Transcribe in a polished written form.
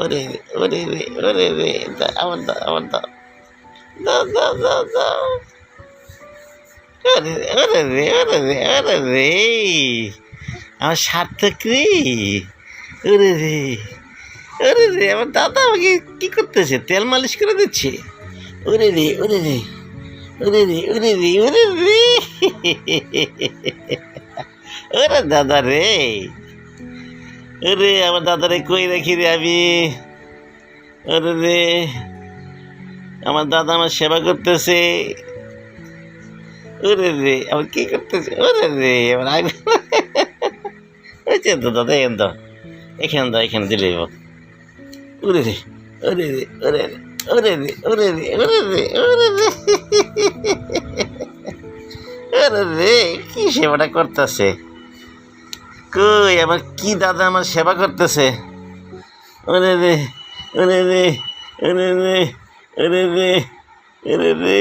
ওরে ওরে রে ওরে রে আমার দাও আমার দাও দাও দাও দাও দাও ওরে ওরে রে ওরে রে ওরে রে আমার সার্থক রে ওরে রে ওরে রে আমার দাদা আমাকে কি করতেছে তেল মালিশ করে দিচ্ছে ওরে রে ওরে রে ওরে রে ওরে রে ওরে রে ওরে দাদা রে ওরে আমার দাদারে কই রাখি রে আমি ওরে রে আমার দাদা আমার সেবা করতেছে ওরে রে আমার কি করতেছে ওরে রে আমার ওই তো দাদা এখানে দাও এখানে দিলে ওরে রে ওরে রে ওরে রে ওরে রে ওরে রে ওরে রে ওরে রে ওরে রে কি সেবাটা করতেছে কই আমার কি দাদা আমার সেবা করতেছে ওরে রে ওরে রে ওরে রে ওরে রে ওরে রে